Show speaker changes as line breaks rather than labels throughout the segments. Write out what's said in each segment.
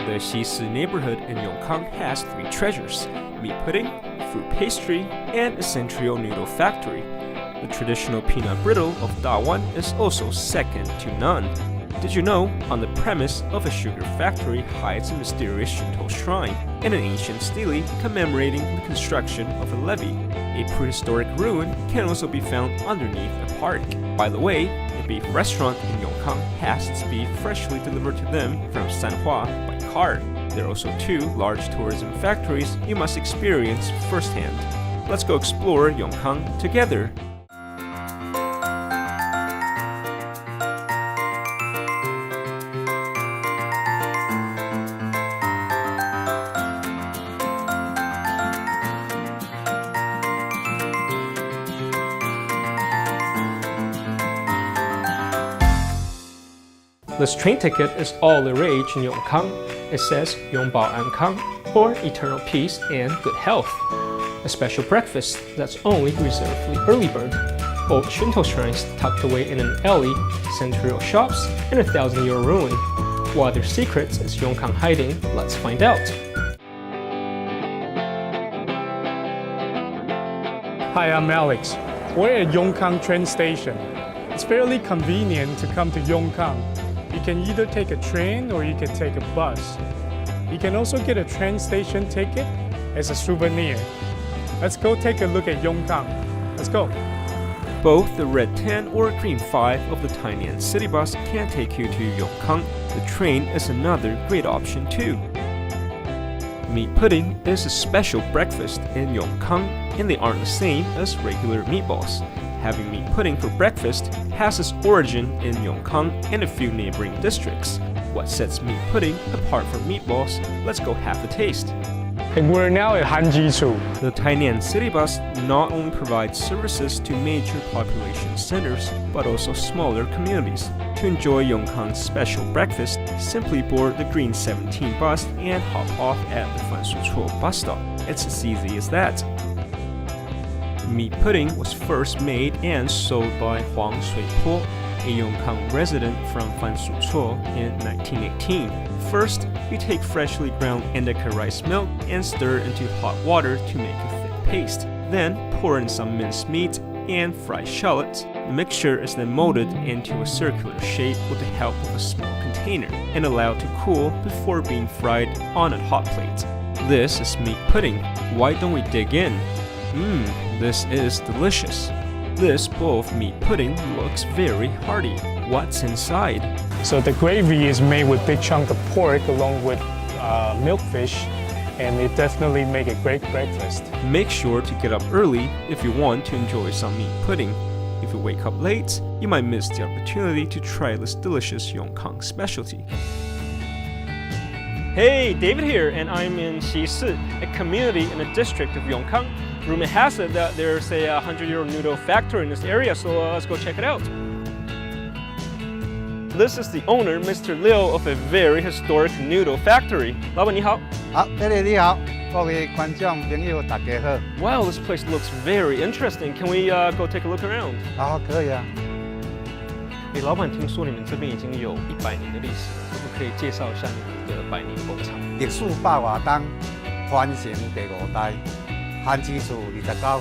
The Xisi neighborhood in Yongkang has three treasures: meat pudding, fruit pastry, and a central noodle factory. The traditional peanut brittle of Dawan is also second to none. Did you know, on the premise of a sugar factory hides a mysterious Shinto shrine and an ancient stele commemorating the construction of a levee. A prehistoric ruin can also be found underneath a park. By the way, a beef restaurant in Yongkang has its beef freshly delivered to them from Sanhua by car. There are also two large tourism factories you must experience firsthand. Let's go explore Yongkang together. This train ticket is all the rage in Yongkang. It says永保安康, or eternal peace and good health. A special breakfast that's only reserved for the early bird. Old Shinto shrines tucked away in an alley, century shops, and a 1,000-year ruin. What other secrets is Yongkang hiding? Let's find out.
Hi, I'm Alex. We're at Yongkang train station. It's fairly convenient to come to Yongkang. You can either take a train or you can take a bus. You can also get a train station ticket as a souvenir. Let's go take a look at Yongkang. Let's go.
Both the red 10 or green 5 of the Tainan city bus can take you to Yongkang. The train is another great option too. Meat pudding is a special breakfast in Yongkang, and they aren't the same as regular meatballs. Having meat pudding for breakfast has its origin in Yongkang and a few neighboring districts. What sets meat pudding apart from meatballs? Let's go have a taste.
And we're now at Hanjichu.
The Tainan city bus not only provides services to major population centers, but also smaller communities. To enjoy Yongkang's special breakfast, simply board the Green 17 bus and hop off at the Fansuchuo bus stop. It's as easy as that. Meat pudding was first made and sold by Huang Suipo, a Yongkang resident from Fansuchuo in 1918. First, we take freshly ground indica rice milk and stir into hot water to make a thick paste. Then, pour in some minced meat and fried shallots. The mixture is then molded into a circular shape with the help of a small container and allowed to cool before being fried on a hot plate. This is meat pudding. Why don't we dig in? This is delicious. This bowl of meat pudding looks very hearty. What's inside?
So the gravy is made with big chunk of pork along with milkfish, and it definitely make a great breakfast.
Make sure to get up early if you want to enjoy some meat pudding. If you wake up late, you might miss the opportunity to try this delicious Yongkang specialty. Hey, David here, and I'm in Xisi, a community in the district of Yongkang. Rumor has it that there's a 100-year-old noodle factory in this area, so let's go check it out. This is the owner, Mr. Liu, of a very historic noodle factory. 老板你好。
好，弟弟你好，各位观众朋友大家好。
Wow, this place looks very interesting. Can we go take a look around?
好，可以啊。
老板，听说你们这边已经有100年的历史了，可不可以介绍一下你们的百年工厂？
历史百外档，传承第5代，汉之厝29号。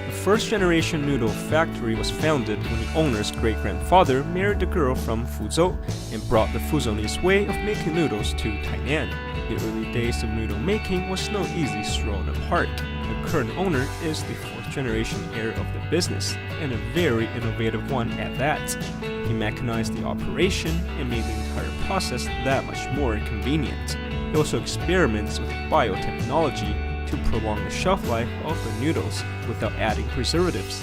The first generation noodle factory was founded when the owner's great-grandfather married a girl from Fuzhou and brought the Fuzhounese way of making noodles to Tainan. The early days of noodle making was no easy stroll in the park. The current owner is the 4th generation heir of the business, and a very innovative one at that. He mechanized the operation and made the entire process that much more convenient. He also experiments with biotechnology to prolong the shelf life of the noodles without adding preservatives.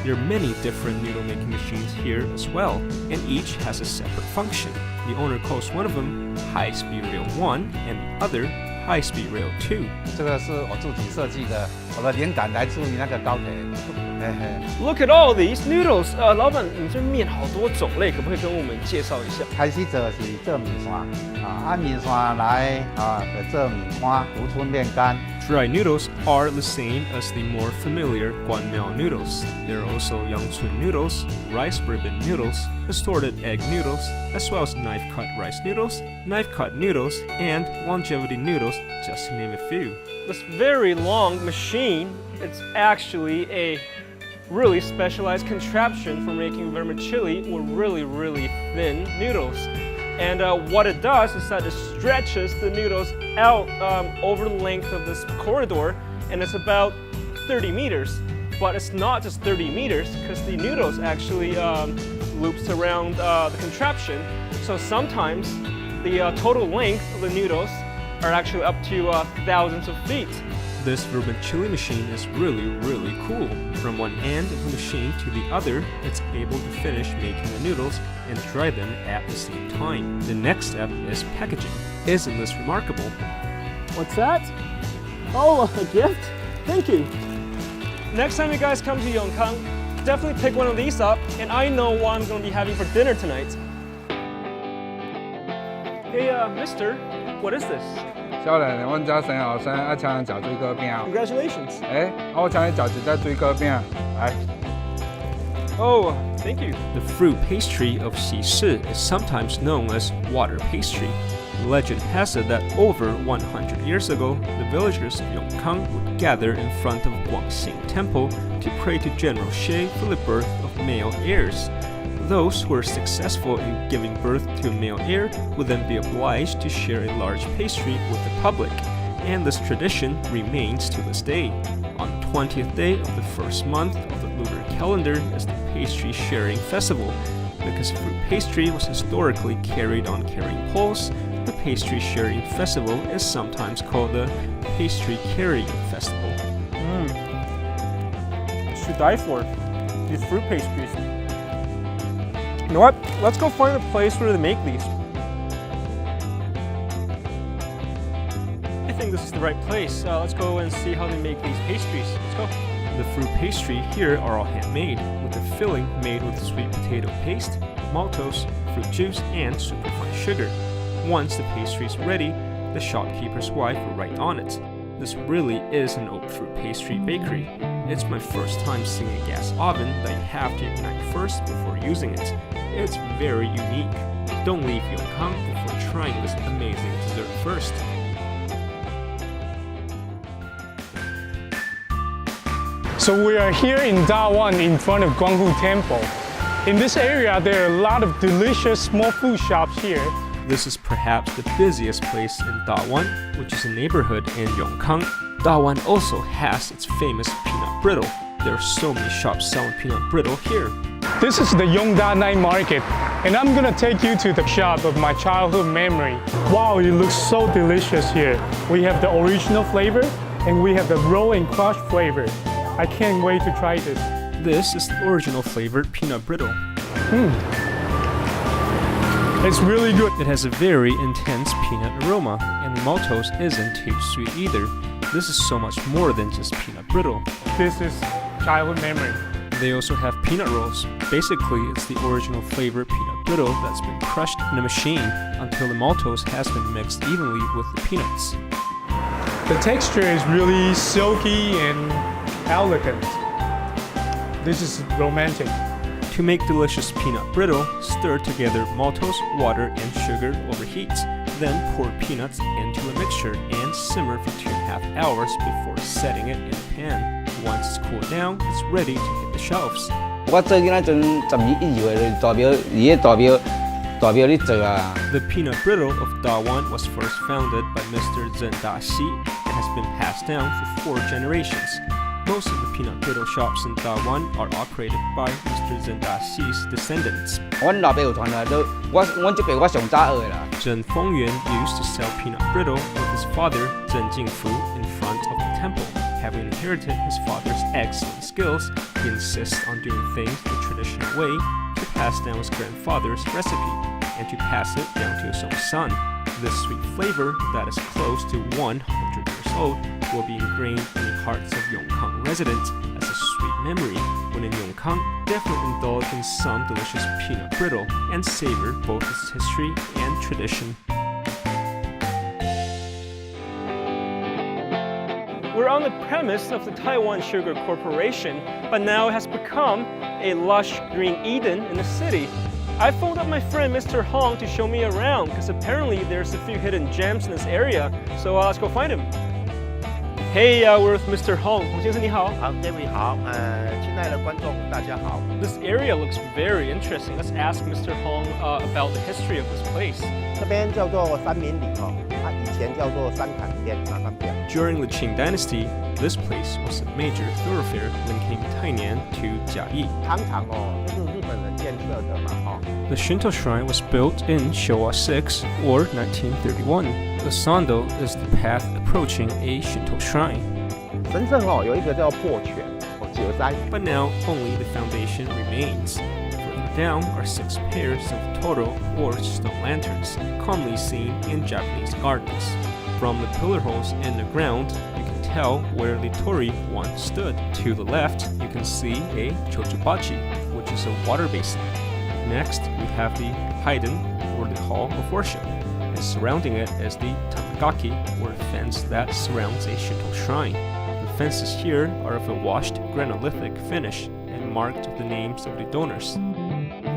There are many different noodle making machines here as well, and each has a separate function. The owner calls one of them High Speed Rail 1 and the other High Speed Rail 2.
这个是我自己设计的，我的灵感来自于那个高铁。
Look at all these noodles! 老板，你这面好多种类，可不可以跟我们介绍一下？
开始做是做面线，面线来就做面干、芦春面干。
dry noodles are the same as the more familiar guanmiao noodles. There are also yangcun noodles, rice bourbon noodles, assorted egg noodles, as well as knife-cut rice noodles, knife-cut noodles, and longevity noodles, just to name a few.
This very long machine, it's actually a really specialized contraption for making vermicelli or really thin noodles. And what it does is that it stretches the noodles out over the length of this corridor, and it's about 30 meters. But it's not just 30 meters, because the noodles actually loops around the contraption. So sometimes the total length of the noodles are actually up to thousands of feet.
This vermicelli machine is really cool. From one end of the machine to the other, it's able to finish making the noodles and dry them at the same time. The next step is packaging. Isn't this remarkable?
What's that? Oh, a gift? Thank you. Next time you guys come to Yongkang, definitely pick one of these up, and I know what I'm going to be having for dinner tonight. Hey, mister, what is this?
少年，阮遮生后生爱请人食水果饼。
Congratulations.
我请你食一只水果饼，来。
Oh, thank you.
The fruit pastry of Xisi is sometimes known as water pastry. Legend has it that over 100 years ago, the villagers of Yongkang would gather in front of Guangxing Temple to pray to General Xie for the birth of male heirs. Those who were successful in giving birth to a male heir would then be obliged to share a large pastry with the public, and this tradition remains to this day. On the 20th day of the first month of the lunar calendar is the pastry sharing festival. Because fruit pastry was historically carried on carrying poles, the pastry sharing festival is sometimes called the pastry carrying festival.
To die for, these fruit pastries. You know what? Let's go find a place where they make these. I think this is the right place. Let's go and see how they make these pastries. Let's go.
The fruit pastry here are all handmade, with the filling made with sweet potato paste, maltose, fruit juice, and superfine sugar. Once the pastry is ready, the shopkeeper's wife will write on it. This really is an oat fruit pastry bakery. It's my first time seeing a gas oven that you have to ignite first before using it. It's very unique. Don't leave Yongkang before trying this amazing dessert first.
So we are here in Dawan in front of Guanghu Temple. In this area, there are a lot of delicious small food shops here.
This is perhaps the busiest place in Dawan, which is a neighborhood in Yongkang. Dawan also has its famous peanut brittle. There are so many shops selling peanut brittle here.
This is the Yongda Night Market, and I'm gonna take you to the shop of my childhood memory. Wow, it looks so delicious here. We have the original flavor, and we have the raw and crushed flavor. I can't wait to try this.
This is the original flavored peanut brittle.
It's really good.
It has a very intense peanut aroma, and the maltose isn't too sweet either. This is so much more than just peanut brittle.
This is childhood memory.
They also have peanut rolls. Basically, it's the original flavored peanut brittle that's been crushed in a machine until the maltose has been mixed evenly with the peanuts.
The texture is really silky and elegant. This is romantic.
To make delicious peanut brittle, stir together maltose, water, and sugar over heat. Then pour peanuts into a mixture and simmer for 2.5 hours before setting it in a pan. Once it's cooled down, it's ready to hit the shelves.
我做囡仔阵12、12岁，代表你做啊。
The peanut brittle of Dawan was first founded by Mr. Zhen Daxi and has been passed down for 4 generations. Most of the peanut brittle shops in Dawan are operated by Mr. Zhen Daxi's descendants.
阮老爸有传来都，阮这辈我上早学的啦。
Zhen Fengyuan used to sell peanut brittle with his father, Zhen Jingfu, in front of the temple. Having inherited his father's excellent skills, he insists on doing things the traditional way to pass down his grandfather's recipe and to pass it down to his own son. This sweet flavor that is close to 100 years old will be ingrained in the hearts of Yongkang residents as a sweet memory. When in Yongkang, definitely indulge in some delicious peanut brittle and savor both its history and tradition.
we're on the premise of the Taiwan Sugar Corporation, but now it has become a lush green Eden in the city. I phoned up my friend Mr. Hong to show me around because apparently there's a few hidden gems in this area, so let's go find him. Hey, we're with Mr. Hong. 洪先生你好。
好 ，David 好，亲爱的观众大家好。
This area looks very interesting. Let's ask Mr. Hong about the history of this place.
这边叫做三民里哦，它以前叫做三坎店，麻烦表。
During the Qing Dynasty, this place was a major thoroughfare linking Tainan to Jiayi.
汤厂哦，就是日本人建设的嘛，哦。
The Shinto shrine was built in Showa 6 or 1931. The sando is the path approaching a Shinto shrine.
神圣哦，有一个叫破犬哦，结斋。
But now only the foundation remains. Further down are 6 pairs of toro or stone lanterns, commonly seen in Japanese gardens. From the pillar holes in the ground, you can tell where the torii once stood. To the left, you can see a chochubachi, which is a water basin. Next, we have the Haiden, or the Hall of Worship, and surrounding it is the Tamagaki, or the fence that surrounds a Shinto shrine. The fences here are of a washed granolithic finish and marked with the names of the donors.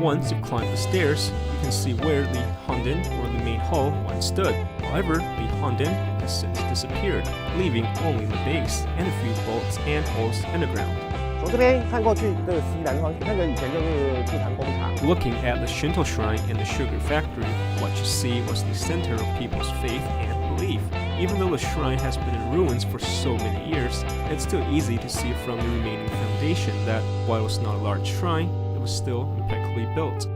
Once you climb the stairs, you can see where the Honden, or the main hall, once stood. However, the Honden has since disappeared, leaving only the base and a few bolts and holes in the ground.
从这边看过去，这个西南方，那个以前就是制糖工厂。
Looking at the Shinto shrine and the sugar factory, what you see was the center of people's faith and belief. Even though the shrine has been in ruins for so many years, it's still easy to see from the remaining foundation that, while it was not a large shrine, it was still impeccably built.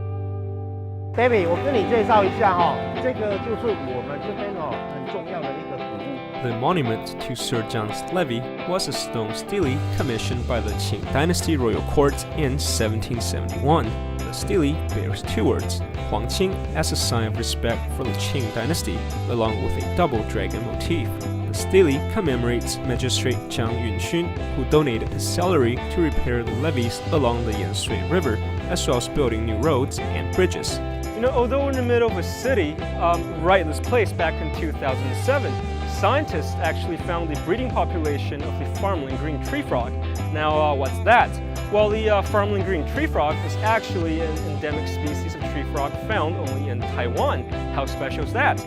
Baby， 我跟你介绍一下哦，这个就是我们这边哦很重要的一个服务。
The monument to Sir John Levy was a stone stele commissioned by the Qing Dynasty Royal Court in 1771. The stele bears 2 words, Huangqing, as a sign of respect for the Qing Dynasty, along with a double dragon motif. The stele commemorates Magistrate Jiang Yunxun, who donated his salary to repair the levees along the Yansui River, as well as building new roads and bridges.
You know, although we're in the middle of a city, right in this place back in 2007, scientists actually found the breeding population of the farmland green tree frog. Now, what's that? Well, the farmland green tree frog is actually an endemic species of tree frog found only in Taiwan. How special is that?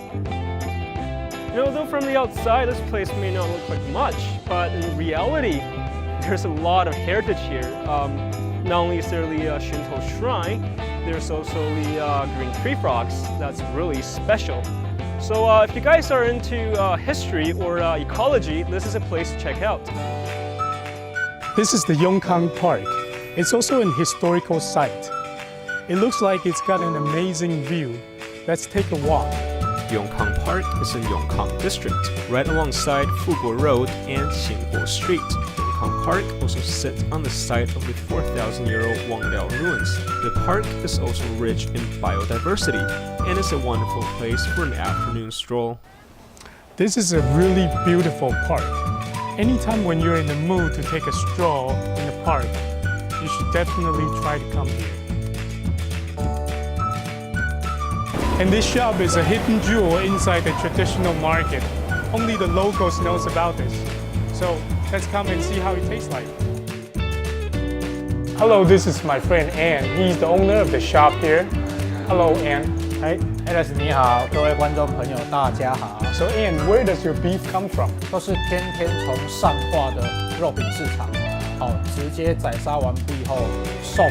You know, though from the outside this place may not look like much, but in reality, there's a lot of heritage here. Not only is there the Shinto shrine, there's also the green tree frogs. That's really special. So if you guys are into history or ecology, this is a place to check out.
This is the Yongkang Park. It's also an historical site. It looks like it's got an amazing view. Let's take a walk.
Yongkang Park is in Yongkang District, right alongside Fuguo Road and Xingguo Street. Yongkang Park also sits on the site of the 4,000-year-old Wangdao ruins. The park is also rich in biodiversity and is a wonderful place for an afternoon stroll.
This is a really beautiful park. Anytime when you're in the mood to take a stroll in the park, you should definitely try to come here. And this shop is a hidden jewel inside the traditional market. Only the locals knows about this. So let's come and see how it tastes like. Hello, this is my friend Ann. He's the owner of the shop here. Hello, Ann.
Hey, Alex 你好，各位观众朋友大家好。
So Ann, where does your beef come from?
都是天从上化的肉品市场，直接宰杀完毕后送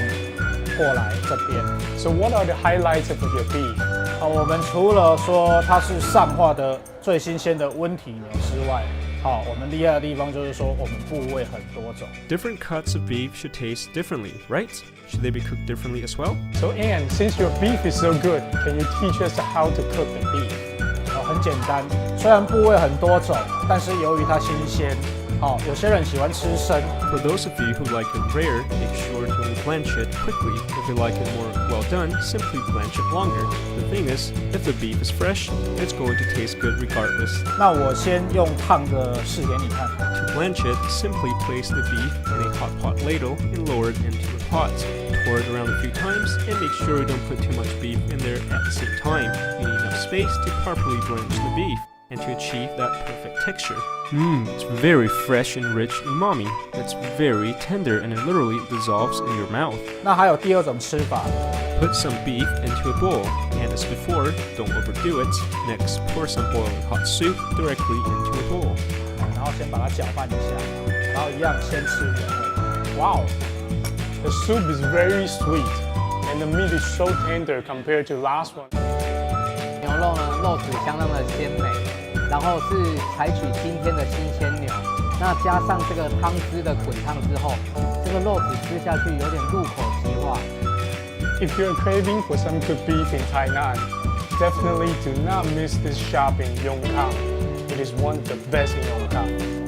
过来这边。
So what are the highlights of your beef?
我们除了说它是上化的最新鲜的温体牛之外，我们厉害的地方就是说我们部位很多种。
Different cuts of beef should taste differently, right? Should they be cooked differently as well?
So Ann, since your beef is so good, can you teach us how to cook the beef?
很简单，虽然部位很多种，但是由于它新鲜，有些人喜欢吃生。
For those of you who like it rare, make sure to blanch it quickly. If you like it more well done, simply blanch it longer. The thing is, if the beef is fresh, it's going to taste good regardless.
那我先用烫的试给你看。
To blanch it, simply place the beef in a hot pot ladle and lower it into the pot. Pour it around a few times and make sure you don't put too much beef in there at the same time. You need enough space to properly blanch the beef. and to achieve that perfect texture. It's very fresh and rich umami. It's very tender and it literally dissolves in your mouth.
那还有第二种吃法，
Put some beef into a bowl, and as before, don't overdo it. Next, pour some boiling hot soup directly into a bowl.
然后先把它搅拌一下，然后一样先吃原味。哇哦！
The soup is very sweet, and the meat is so tender compared to last one.
牛肉呢，肉质相当的鲜美，然后是采取今天的新鲜牛，那加上这个汤汁的滚烫之后，这个肉质吃下去有点入口即化。
If you're craving for some good beef in Tainan, definitely do not miss this shop in Yongkang. It is one of the best in Yongkang.